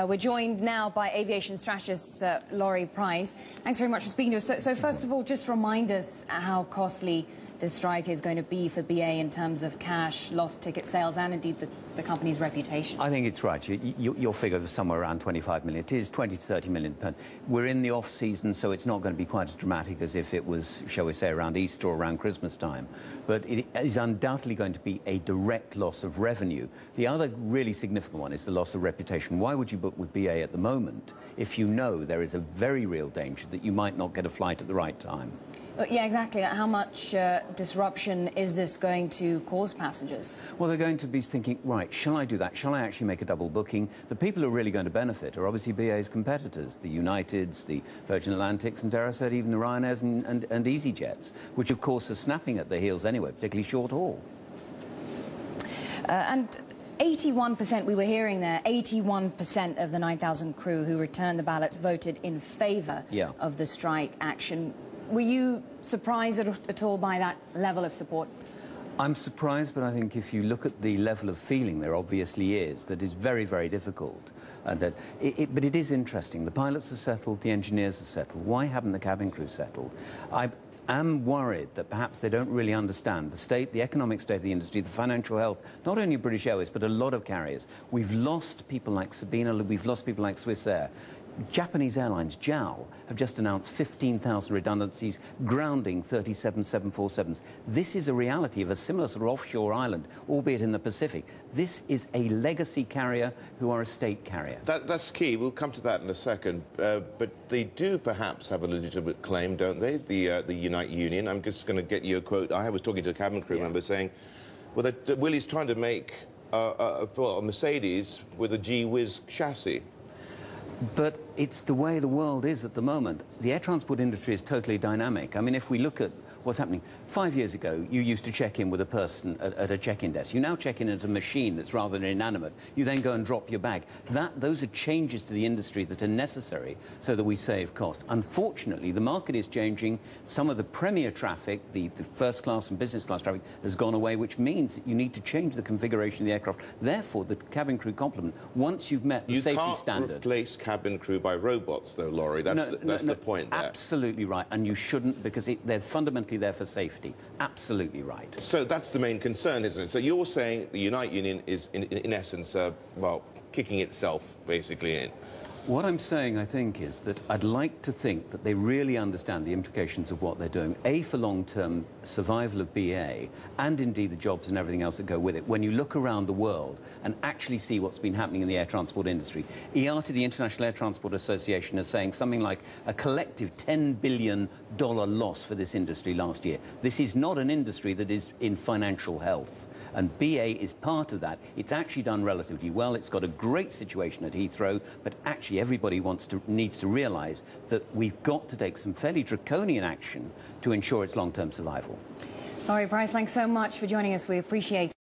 We're joined now by aviation strategist Laurie Price. Thanks very much for speaking to us. So first of all, just remind us how costly this strike is going to be for BA in terms of cash, lost ticket sales, and indeed the company's reputation. I think it's right. Your figure was somewhere around 25 million. It is 20 to 30 million. We're in the off-season, so it's not going to be quite as dramatic as if it was, shall we say, around Easter or around Christmas time. But it is undoubtedly going to be a direct loss of revenue. The other really significant one is the loss of reputation. Why would you book with BA at the moment if you know there is a very real danger that you might not get a flight at the right time? Yeah, exactly. How much disruption is this going to cause passengers? Well, they're going to be thinking, right, shall I do that? Shall I actually make a double booking? The people who are really going to benefit are obviously BA's competitors, the Uniteds, the Virgin Atlantics, and dare I say it, even the Ryanairs and EasyJets, which of course are snapping at their heels anyway, particularly short haul. And 81%, we were hearing there, 81% of the 9,000 crew who returned the ballots voted in favour of the strike action. Were you surprised at all by that level of support? I'm surprised, but I think if you look at the level of feeling there obviously is, that is very, very difficult. But it is interesting. The pilots are settled, the engineers are settled. Why haven't the cabin crew settled? I'm worried that perhaps they don't really understand the state, the economic state of the industry, the financial health, not only British Airways, but a lot of carriers. We've lost people like Sabina, we've lost people like Swiss Air. Japanese airlines, JAL, have just announced 15,000 redundancies, grounding 37 747s. This is a reality of a similar sort of offshore island, albeit in the Pacific. This is a legacy carrier who are a state carrier. That's key. We'll come to that in a second. But they do perhaps have a legitimate claim, don't they, the Unite Union? I'm just going to get you a quote. I was talking to a cabin crew member saying, well, that Willie's trying to make a Mercedes with a G-Whiz chassis. But it's the way the world is at the moment. The air transport industry is totally dynamic. I mean, if we look at what's happening, 5 years ago, you used to check in with a person at a check-in desk. You now check in at a machine that's rather inanimate. You then go and drop your bag. Those are changes to the industry that are necessary so that we save cost. Unfortunately, the market is changing. Some of the premier traffic, the first class and business class traffic, has gone away, which means that you need to change the configuration of the aircraft. Therefore, the cabin crew complement, once you've met the safety standard... You can't replace cabin crew by robots, though, Laurie. That's the point there. Absolutely right, and you shouldn't, because they're fundamentally there for safety. Absolutely right. So that's the main concern, isn't it? So you're saying the Unite Union is, in essence, well, kicking itself, basically, in. What I'm saying, I think, is that I'd like to think that they really understand the implications of what they're doing, A, for long-term survival of BA, and indeed the jobs and everything else that go with it. When you look around the world and actually see what's been happening in the air transport industry, IATA, the International Air Transport Association, is saying something like a collective $10 billion loss for this industry last year. This is not an industry that is in financial health, and BA is part of that. It's actually done relatively well. It's got a great situation at Heathrow, but actually everybody needs to realise that we've got to take some fairly draconian action to ensure its long-term survival. Laurie Price, thanks so much for joining us. We appreciate it.